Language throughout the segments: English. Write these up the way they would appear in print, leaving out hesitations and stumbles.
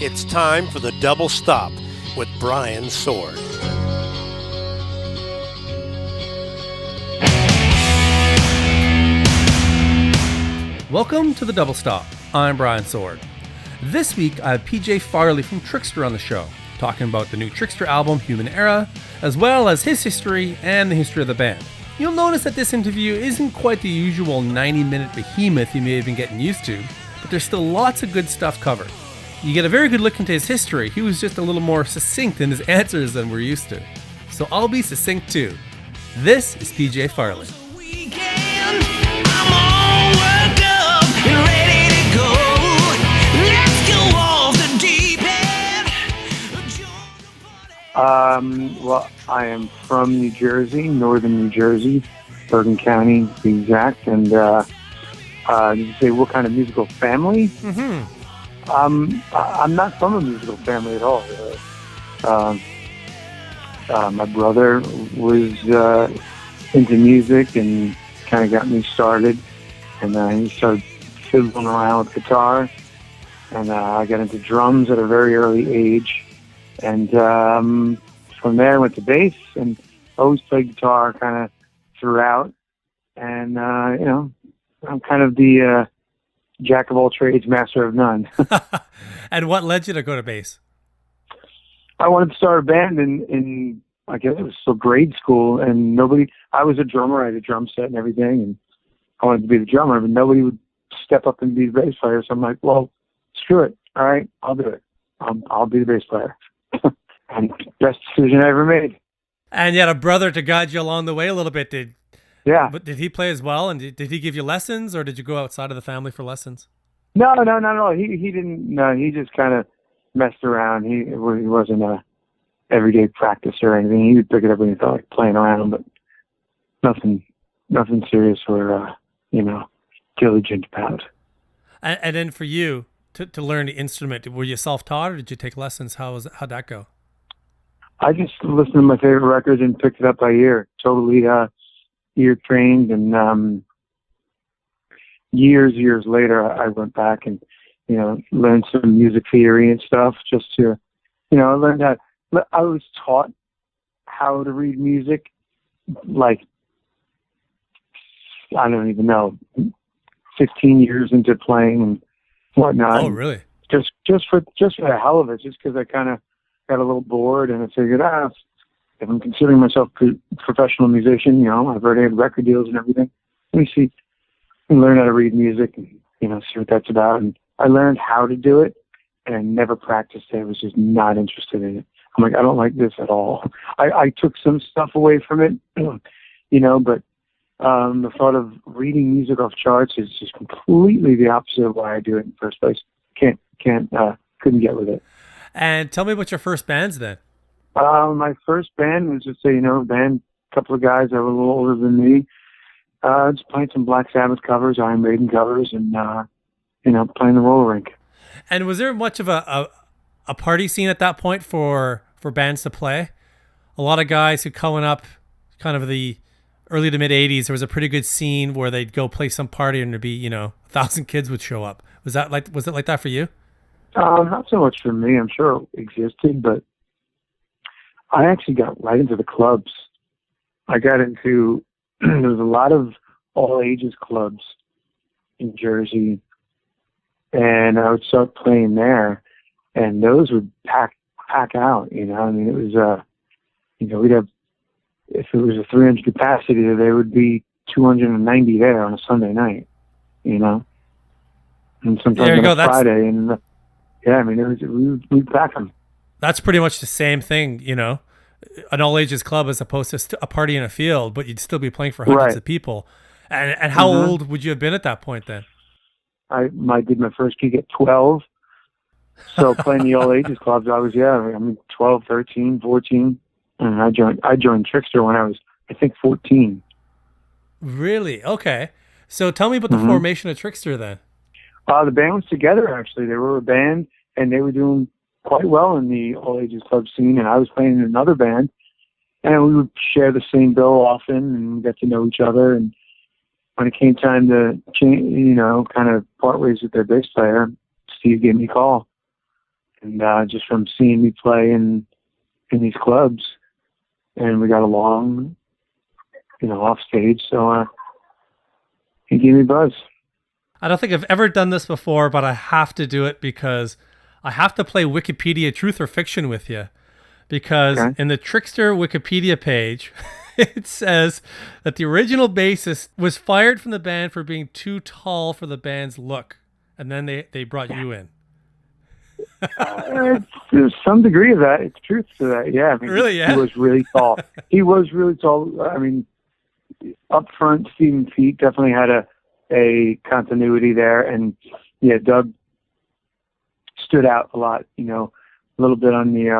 It's time for the Double Stop with Brian Sword. Welcome to the Double Stop. I'm Brian Sword. This week I have PJ Farley from Trixter on the show, talking about the new Trixter album, Human Era, as well as his history and the history of the band. You'll notice that this interview isn't quite the usual 90-minute behemoth you may have been getting used to, but there's still lots of good stuff covered. You get a very good look into his history. He was just a little more succinct in his answers than we're used to. So I'll be succinct too. This is PJ Farley. Well, I am from New Jersey, northern New Jersey, Bergen County to be exact. And did you say what kind of musical family? Mm-hmm. I'm not from a musical family at all. My brother was into music and kind of got me started. And he started fiddling around with guitar. And I got into drums at a very early age. And from there, I went to bass and always played guitar kind of throughout. And, I'm kind of the jack of all trades, master of none. And what led you to go to bass? I wanted to start a band in I guess it was still grade school, and I was a drummer. I had a drum set and everything, and I wanted to be the drummer, but nobody would step up and be the bass player. So I'm like, well, screw it. All right, I'll do it. I'll be the bass player. And best decision I ever made. And you had a brother to guide you along the way a little bit. Yeah. But did he play as well? And did he give you lessons, or did you go outside of the family for lessons? No. He didn't. No, he just kind of messed around. He wasn't a everyday practice or anything. He would pick it up when he felt like playing around, but nothing serious or diligent about. And then for you to learn the instrument, were you self-taught or did you take lessons? How'd that go? I just listened to my favorite records and picked it up by ear. Totally ear trained, and years later I went back and learned some music theory and stuff just to I learned how. I was taught how to read music like I don't even know 15 years into playing and whatnot. Oh, really? Just for the hell of it, just because I kind of got a little bored and I figured, if I'm considering myself a professional musician, I've already had record deals and everything. Let me see and learn how to read music and, see what that's about. And I learned how to do it, and I never practiced it. I was just not interested in it. I'm like, I don't like this at all. I took some stuff away from it, but the thought of reading music off charts is just completely the opposite of why I do it in the first place. Couldn't get with it. And tell me about your first bands then. My first band was just a band, a couple of guys that were a little older than me. Just playing some Black Sabbath covers, Iron Maiden covers, and playing the roller rink. And was there much of a party scene at that point for bands to play? A lot of guys who coming up, kind of the early to mid '80s, there was a pretty good scene where they'd go play some party and there'd be 1,000 kids would show up. Was it like that for you? Not so much for me. I'm sure it existed, but I actually got right into the clubs. I got into there was a lot of all ages clubs in Jersey, and I would start playing there, and those would pack out. It was we'd have, if it was a 300 capacity, there would be 290 there on a Sunday night. And sometimes on a Friday, and we'd pack them. That's pretty much the same thing, an all ages club as opposed to a party in a field, but you'd still be playing for hundreds of people. And how old would you have been at that point then? I did my first gig at 12. So playing the all ages clubs, I was 12, 13, 14, and I joined Trixter when I was, I think, 14. Really? Okay. So tell me about the formation of Trixter then. The band was together, actually. They were a band, and they were doing quite well in the all ages club scene, and I was playing in another band, and we would share the same bill often and get to know each other. And when it came time to change, kind of part ways with their bass player, Steve gave me a call, And just from seeing me play in these clubs, and we got along, off stage. So he gave me a buzz. I don't think I've ever done this before, but I have to do it because I have to play Wikipedia Truth or Fiction with you. Because in the Trixter Wikipedia page, it says that the original bassist was fired from the band for being too tall for the band's look. And then they brought you in. There's some degree of that. It's truth to that. Yeah. Really? Yeah. He was really tall. He was really tall. I mean, up front, Stephen Feet definitely had a continuity there. And yeah, Doug stood out a lot, a little bit on the,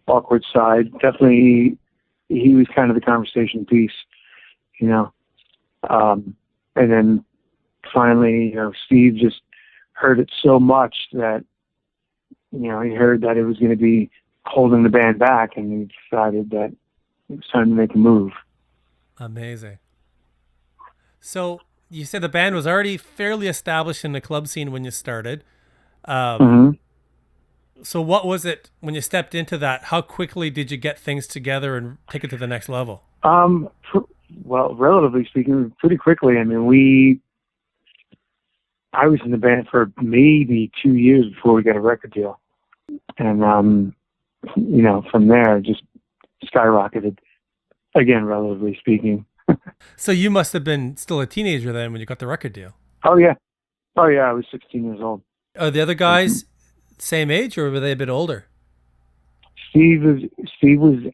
awkward side. Definitely, he was kind of the conversation piece, and then finally, Steve just heard it so much that, he heard that it was going to be holding the band back, and he decided that it was time to make a move. Amazing. So you said the band was already fairly established in the club scene when you started. So what was it when you stepped into that? How quickly did you get things together and take it to the next level? Well, relatively speaking, pretty quickly. I mean, I was in the band for maybe 2 years before we got a record deal. And, from there, it just skyrocketed, again, relatively speaking. So you must have been still a teenager then when you got the record deal. Oh, yeah. I was 16 years old. Are the other guys same age, or were they a bit older? Steve was,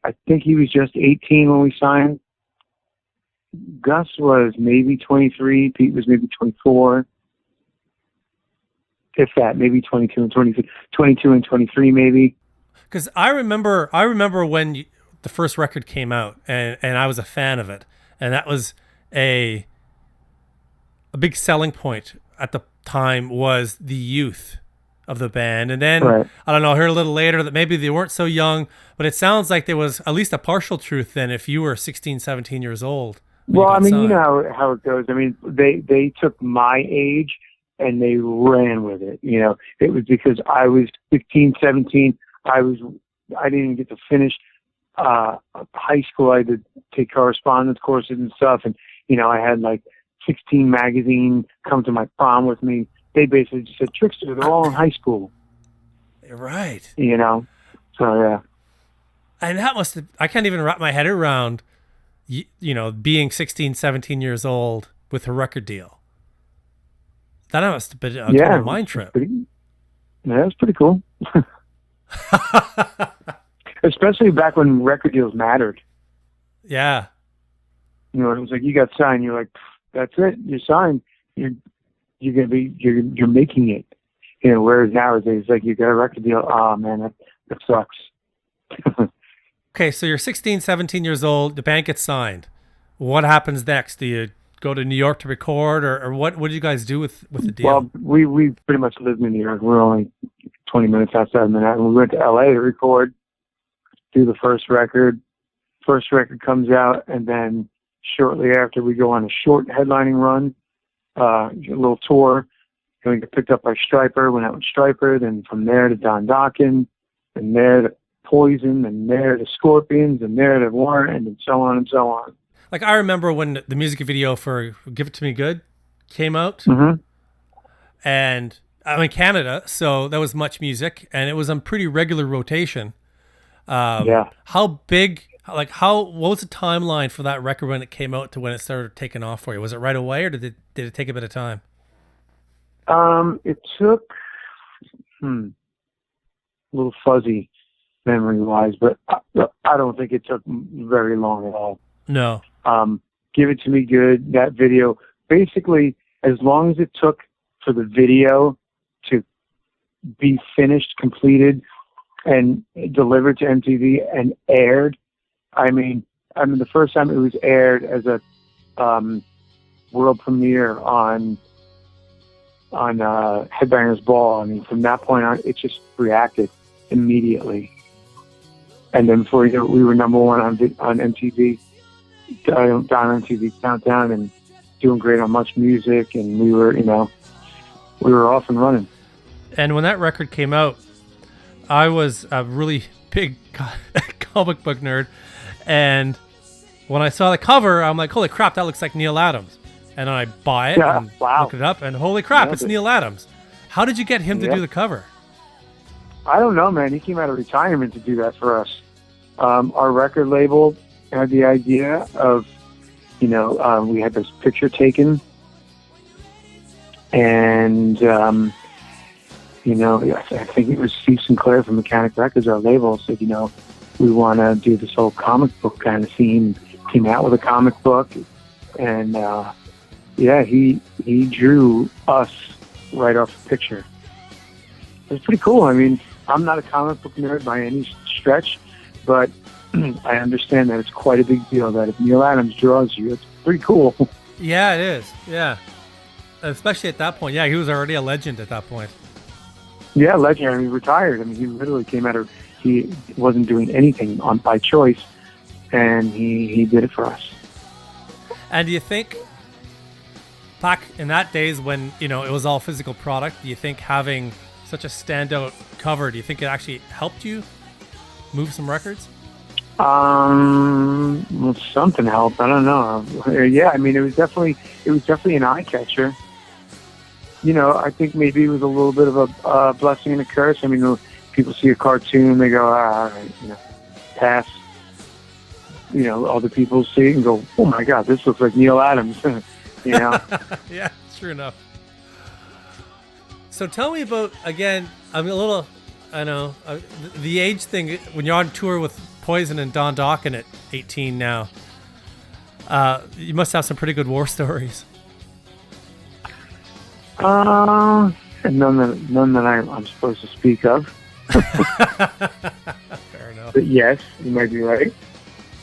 I think he was just 18 when we signed. Gus was maybe 23. Pete was maybe 24. If that, maybe 22 and 23 maybe. Because I remember when the first record came out, and I was a fan of it, and that was a big selling point at the time was the youth of the band. And then I don't know, I heard a little later that maybe they weren't so young, but it sounds like there was at least a partial truth then if you were 16, 17 years old. Well, I mean, signed. You know how it goes. I mean, they took my age and they ran with it. It was because I was 15, 17. I didn't even get to finish high school. I had to take correspondence courses and stuff. And, I had like 16 magazine come to my prom with me. They basically just said, Trixter, they're all in high school. Right. So, yeah. And that must have, I can't even wrap my head around, being 16, 17 years old with a record deal. That must have been a total mind trip. That was pretty cool. Especially back when record deals mattered. Yeah. It was like, you got signed. You're like, that's it. You're signed. You're making it. Whereas nowadays, like, you got a record deal. Oh man, that sucks. Okay. So you're 16, 17 years old. The band gets signed. What happens next? Do you go to New York to record, or what do you guys do with the deal? Well, we pretty much lived in New York. We're only 20 minutes outside of Manhattan. We went to LA to record, do the first record. First record comes out, and then shortly after we go on a short headlining run, a little tour. And we get picked up by Stryper, went out with Stryper, then from there to Don Dokken, and there to Poison, and there to Scorpions, and there to Warrant, and so on and so on. Like, I remember when the music video for Give It To Me Good came out, and I'm in Canada, so that was much music, and it was on pretty regular rotation. How big, what was the timeline for that record when it came out to when it started taking off for you? Was it right away, or did it take a bit of time? It took, a little fuzzy memory-wise, but I don't think it took very long at all. No. Give It To Me Good, that video, basically, as long as it took for the video to be finished, completed, and delivered to MTV and aired. I mean, the first time it was aired as a world premiere on Headbangers Ball. I mean, from that point on, it just reacted immediately. And then before we were number one on MTV, down MTV Countdown, and doing great on Much Music, and we were off and running. And when that record came out, I was a really big comic book nerd. And when I saw the cover, I'm like, holy crap, that looks like Neil Adams. And I buy it and look it up, and holy crap, it's Neil Adams. How did you get him to do the cover? I don't know, man. He came out of retirement to do that for us. Our record label had the idea of, we had this picture taken, and, I think it was Steve Sinclair from Mechanic Records, our label, said, we want to do this whole comic book kind of theme. Came out with a comic book, and he drew us right off the picture. It was pretty cool. I mean, I'm not a comic book nerd by any stretch, but I understand that it's quite a big deal that if Neil Adams draws you, it's pretty cool. Yeah, it is. Yeah. Especially at that point. Yeah, he was already a legend at that point. Yeah, legend. I mean, he retired. I mean, he literally came out of, he wasn't doing anything by choice, and he did it for us. And do you think, back in that days when, it was all physical product, do you think having such a standout cover, do you think it actually helped you move some records? Well, something helped. I don't know. Yeah, I mean, it was definitely an eye catcher. I think maybe it was a little bit of a blessing and a curse. I mean, people see a cartoon, they go, all right, pass. Other people see it and go, oh my God, this looks like Neil Adams. Yeah, true enough. So tell me about, again, I'm a little, the age thing, when you're on tour with Poison and Don Dokken at 18 now, you must have some pretty good war stories. None that I'm supposed to speak of. Fair enough. But yes, you might be right.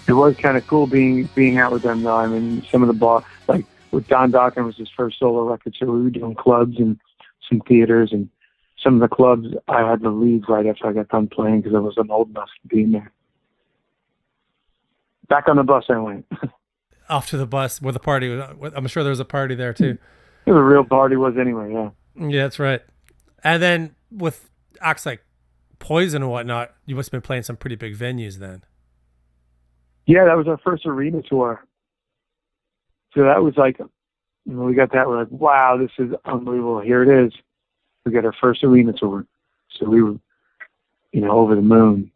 It was kind of cool being out with them, though. I mean, some of the like with Don Dokken was his first solo record, so we were doing clubs and some theaters, and some of the clubs I had to leave right after I got done playing because I wasn't old enough to be in there. Back on the bus I went. Off to the bus where the party was. I'm sure there was a party there too. The real party was anyway, yeah. Yeah, that's right. And then with acts like Poison and whatnot, you must have been playing some pretty big venues then. Yeah, that was our first arena tour. So that was like, when we got that, we're like, wow, this is unbelievable. Here it is. We got our first arena tour. So we were, over the moon.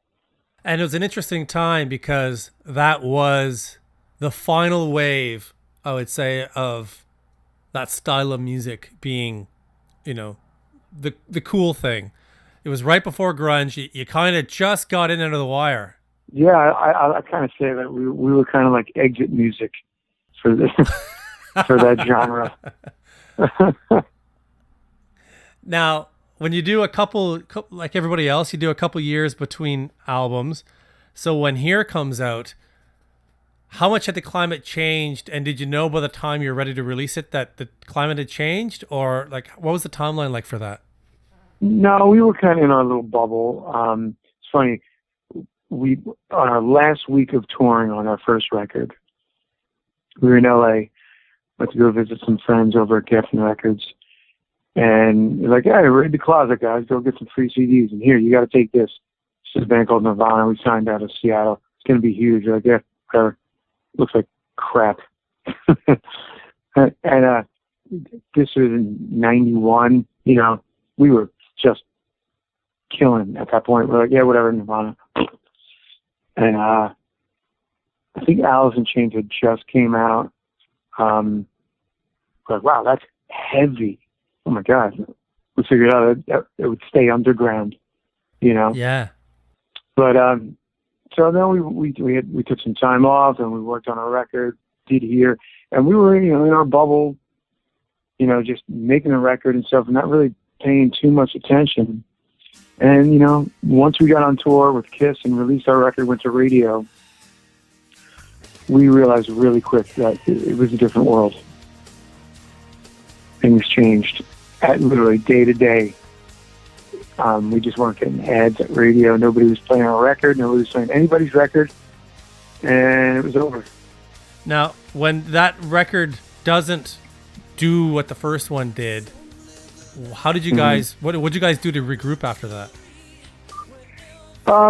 And it was an interesting time because that was the final wave, I would say, of that style of music being, the cool thing. It was right before grunge. You kind of just got in under the wire. Yeah, I kind of say that we were kind of like exit music for this, for that genre. Now, when you do a couple, like everybody else, you do a couple years between albums. So when Here comes out, how much had the climate changed? And did you know by the time you're ready to release it that the climate had changed? Or like, what was the timeline like for that? No, we were kind of in our little bubble. It's funny. On our last week of touring on our first record, we were in LA, went to go visit some friends over at Geffen Records, and they're like, "Hey, raid the closet, guys, go get some free CDs, and here, you got to take this." This is a band called Nirvana. We signed out of Seattle. It's going to be huge. We're like, yeah, whatever. Looks like crap. and this was in '91. We were just killing at that point. We're like, yeah, whatever, Nirvana. And I think Alice in Chains had just came out. We're like, wow, that's heavy. Oh my God. We figured out that it would stay underground, Yeah. But so then we took some time off and we worked on our record, did Here, and we were in our bubble, just making a record and stuff, and not really paying too much attention. And, once we got on tour with Kiss and released our record, went to radio, we realized really quick that it was a different world. Things changed literally day to day. We just weren't getting ads at radio. Nobody was playing our record. Nobody was playing anybody's record. And it was over. Now, when that record doesn't do what the first one did, How did you guys, what did you guys do to regroup after that?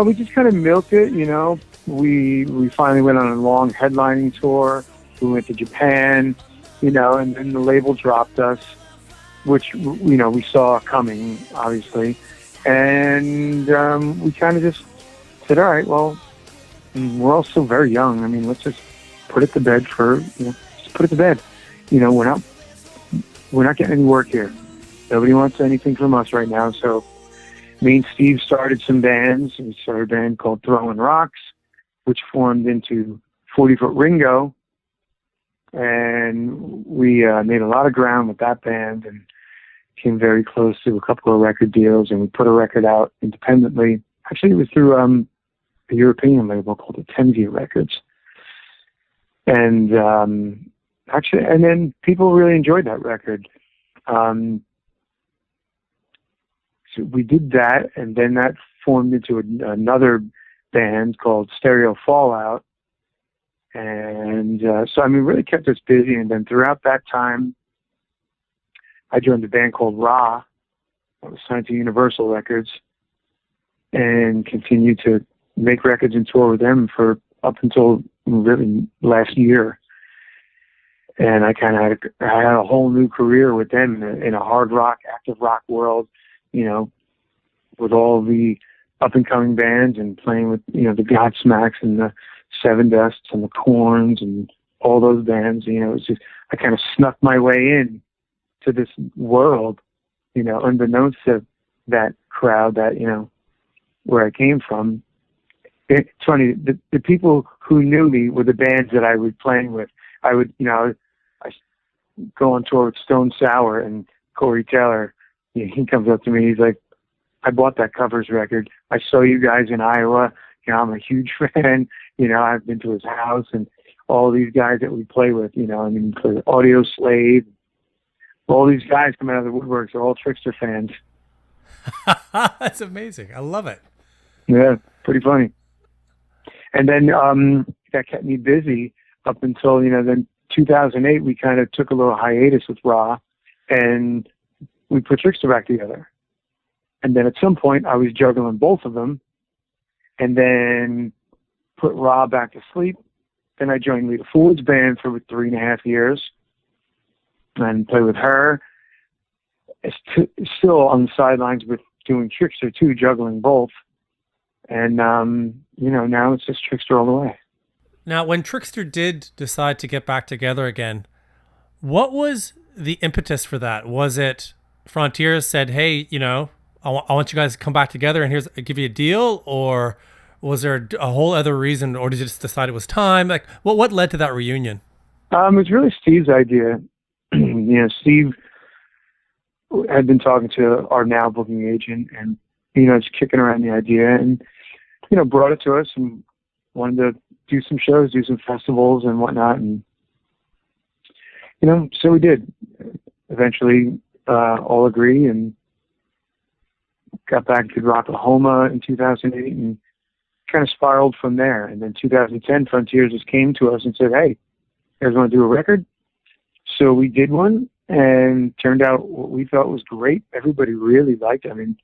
We just kind of milked it, you know. We finally went on a long headlining tour. We went to Japan, you know, and then the label dropped us, which, you know, we saw coming, obviously. And we kind of just said, all right, well, we're all still very young. I mean, let's just put it to bed just put it to bed. You know, we're not getting any work here. Nobody wants anything from us right now. So me and Steve started some bands. We started a band called Throwing Rocks, which formed into 40 Foot Ringo. And we made a lot of ground with that band and came very close to a couple of record deals. And we put a record out independently. Actually, it was through a European label called Archival Records. And and then people really enjoyed that record. So we did that, and then that formed into another band called Stereo Fallout. And so, I mean, really kept us busy. And then throughout that time, I joined a band called Ra, that was signed to Universal Records, and continued to make records and tour with them for up until really last year. And I kind of had a whole new career with them in a hard rock, active rock world, you know, with all the up and coming bands and playing with, you know, the Godsmacks and the Seven Dusts and the Corns and all those bands. You know, it's just, I kind of snuck my way in to this world, you know, unbeknownst to that crowd that, you know, where I came from. It's funny, the people who knew me were the bands that I was playing with. I would, you know, I go on tour with Stone Sour, and Corey Taylor, he comes up to me, he's like, I bought that Covers record. I saw you guys in Iowa. You know, I'm a huge fan. You know, I've been to his house, and all these guys that we play with, you know, I mean, for Audio Slave, all these guys come out of the woodworks are all Trixter fans. That's amazing. I love it. Yeah, pretty funny. And then that kept me busy up until, you know, then 2008, we kind of took a little hiatus with Ra, and we put Trixter back together. And then at some point, I was juggling both of them, and then put Ra back to sleep. Then I joined Lita Ford's band for 3.5 years and played with her. Still on the sidelines with doing Trixter too, juggling both. And, you know, now it's just Trixter all the way. Now, when Trixter did decide to get back together again, what was the impetus for that? Was it Frontiers said, hey, you know, I want you guys to come back together and I'll give you a deal? Or was there a whole other reason, or did you just decide it was time? Like, what led to that reunion? It was really Steve's idea. You know, Steve had been talking to our now booking agent and, you know, just kicking around the idea and, you know, brought it to us and wanted to do some shows, do some festivals and whatnot. And, you know, so we did. Eventually, all agree and got back to Rocklahoma in 2008 and kind of spiraled from there. And then 2010, Frontiers just came to us and said, hey, you guys want to do a record? So we did one, and turned out what we thought was great. Everybody really liked it. I mean,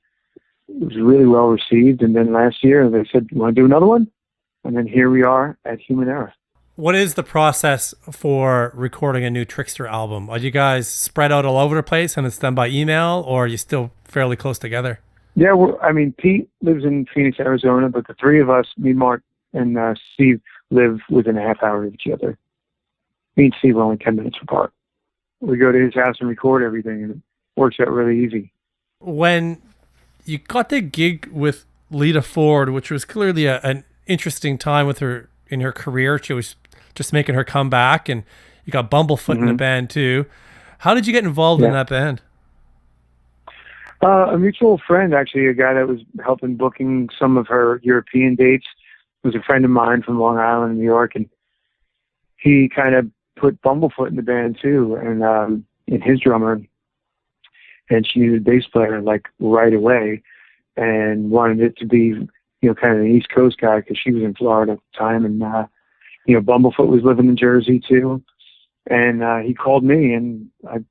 it was really well received. And then last year they said, you want to do another one? And then here we are at Human Era. What is the process for recording a new Trixter album? Are you guys spread out all over the place and it's done by email, or are you still fairly close together? Yeah, Pete lives in Phoenix, Arizona, but the three of us, me, Mark, and Steve, live within a half hour of each other. Me and Steve are only 10 minutes apart. We go to his house and record everything, and it works out really easy. When you got the gig with Lita Ford, which was clearly an interesting time with her in her career, she was just making her comeback, and you got Bumblefoot in the band too. How did you get involved in that band? A mutual friend, actually, a guy that was helping booking some of her European dates, was a friend of mine from Long Island, New York, and he kind of put Bumblefoot in the band too, and his drummer, and she needed a bass player like right away, and wanted it to be, you know, kind of an East Coast guy because she was in Florida at the time, and you know, Bumblefoot was living in Jersey too, and he called me, and I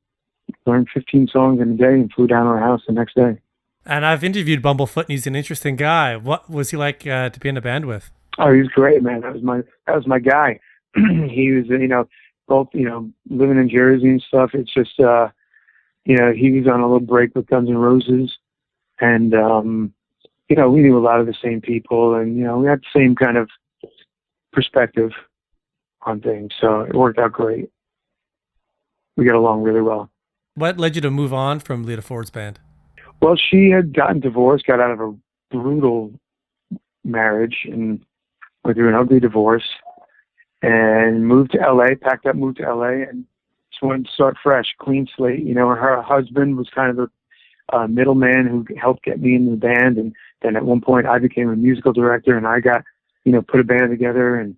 learned 15 songs in a day and flew down to our house the next day. And I've interviewed Bumblefoot, and he's an interesting guy. What was he like to be in a band with? Oh, he was great, man. That was my guy. He was, both, living in Jersey and stuff. It's just, he was on a little break with Guns N' Roses, and we knew a lot of the same people, and we had the same kind of perspective on things, so it worked out great. We got along really well. What led you to move on from Lita Ford's band? Well, she had gotten divorced, got out of a brutal marriage, and went through an ugly divorce, and moved to LA, packed up, moved to LA, and just wanted to start fresh, clean slate. Her husband was kind of the middleman who helped get me in the band, and then at one point I became a musical director, and I got, put a band together, and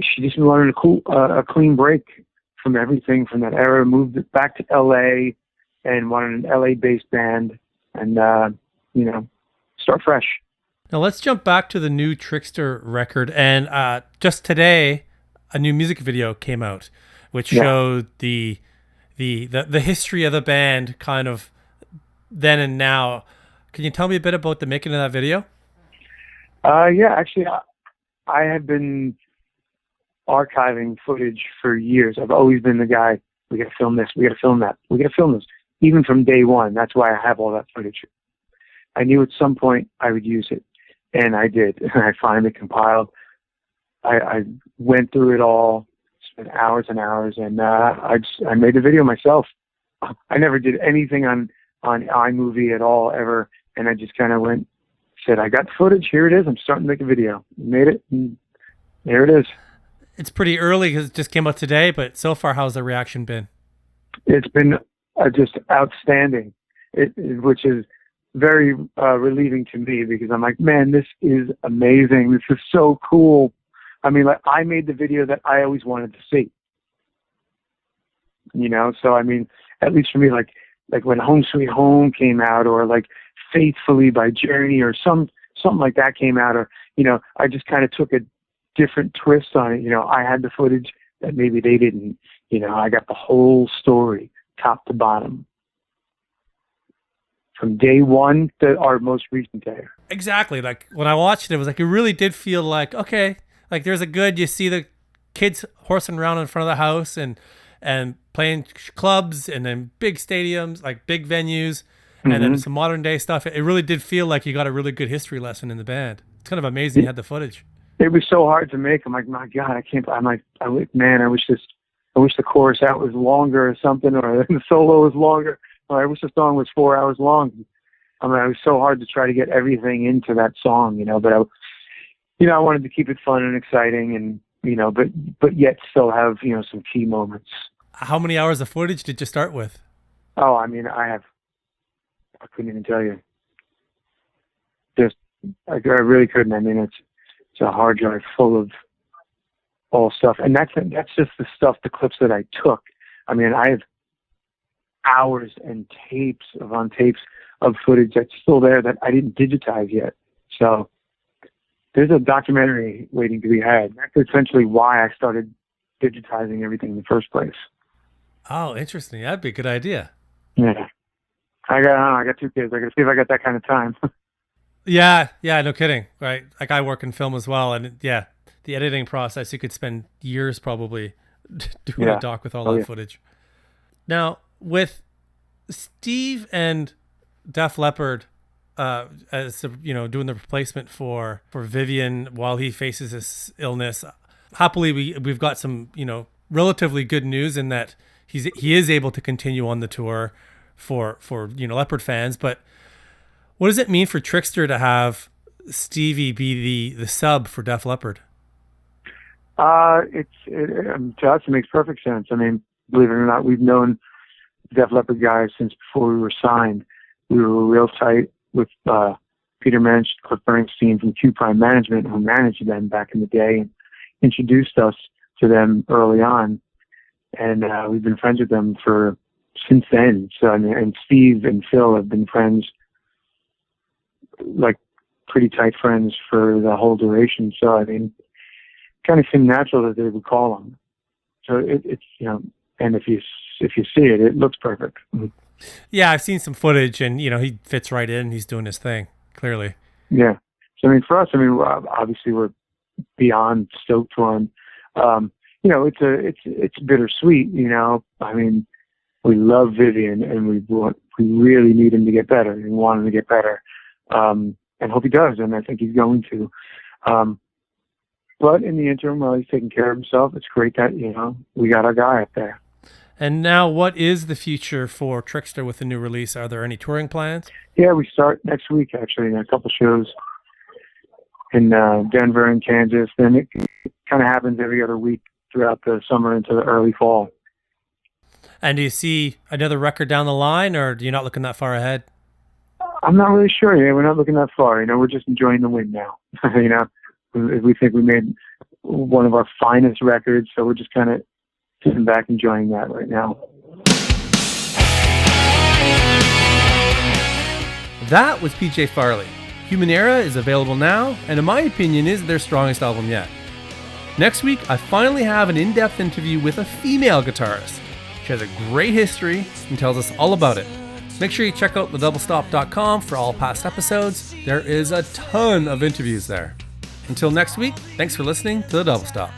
she just wanted a clean break from everything from that era, moved it back to LA, and wanted an LA-based band, and, start fresh. Now let's jump back to the new Trixter record, and just today, a new music video came out, which showed the history of the band, kind of then and now. Can you tell me a bit about the making of that video? Actually, I have been archiving footage for years. I've always been the guy, we got to film this, we got to film that, we got to film this, even from day one. That's why I have all that footage. I knew at some point I would use it, and I did. I finally compiled. I went through it all, spent hours and hours, and I made the video myself. I never did anything on iMovie at all, ever, and I just kind of said, I got the footage, here it is, I'm starting to make a video. Made it, and there it is. It's pretty early because it just came out today, but so far, how's the reaction been? It's been just outstanding, which is very relieving to me, because I'm like, man, this is amazing. This is so cool. I mean, like, I made the video that I always wanted to see. So I mean, at least for me, like when Home Sweet Home came out, or like Faithfully by Journey, or something like that came out, or I just kind of took a different twist on it. I had the footage that maybe they didn't. I got the whole story, top to bottom, from day one to our most recent day. Exactly. Like when I watched it was like, it really did feel like, okay, like there's you see the kids horsing around in front of the house and playing clubs, and then big stadiums, like big venues, and then some modern day stuff. It really did feel like you got a really good history lesson in the band. It's kind of amazing you had the footage. It was so hard to make. I'm like, my God, I can't. I'm like, I wish the chorus out was longer or something, or the solo was longer. Or I wish the song was 4 hours long. I mean, it was so hard to try to get everything into that song, but I wanted to keep it fun and exciting, and, but yet still have, some key moments. How many hours of footage did you start with? Oh, I mean, I couldn't even tell you. I really couldn't. I mean, it's a hard drive full of all stuff. And that's just the stuff, the clips that I took. I mean, I have hours and tapes of footage that's still there that I didn't digitize yet. So there's a documentary waiting to be had. That's essentially why I started digitizing everything in the first place. Oh, interesting. That'd be a good idea. Yeah. I got 2 kids. I got to see if I got that kind of time. Yeah, no kidding. Right. Like I work in film as well, and the editing process, you could spend years probably doing a doc with all that footage. Now, with Steve and Def Leppard, as doing the replacement for Vivian while he faces this illness, happily we've got some relatively good news in that he is able to continue on the tour for Leppard fans. But what does it mean for Trixter to have Stevie be the sub for Def Leppard? To us, it makes perfect sense. I mean, believe it or not, we've known Def Leppard guys since before we were signed. We were real tight with Peter Mensch, Cliff Bernstein from Q Prime Management, who managed them back in the day, and introduced us to them early on. And we've been friends with them since then. So, I mean, and Steve and Phil have been friends, like pretty tight friends for the whole duration. So, I mean, kind of seemed natural that they would call them. So it's and if you if you see it, it looks perfect. Yeah, I've seen some footage, and he fits right in. He's doing his thing clearly. Yeah. So I mean, for us, I mean, obviously we're beyond stoked for him. It's bittersweet. I mean, we love Vivian, and we really need him to get better, and want him to get better, and hope he does. And I think he's going to. But in the interim, while he's taking care of himself, it's great that we got our guy up there. And now, what is the future for Trixter with the new release? Are there any touring plans? Yeah, we start next week, actually, in a couple shows in Denver and Kansas. Then it kind of happens every other week throughout the summer into the early fall. And do you see another record down the line, or you're not looking that far ahead? I'm not really sure. We're not looking that far. We're just enjoying the win now. We think we made one of our finest records, so we're just kind of sitting back enjoying that right now. That was PJ Farley. Human Era is available now, and in my opinion is their strongest album yet. Next week, I finally have an in-depth interview with a female guitarist. She has a great history and tells us all about it. Make sure you check out thedoubletop.com for all past episodes. There is a ton of interviews there. Until next week, thanks for listening to The Double Stop.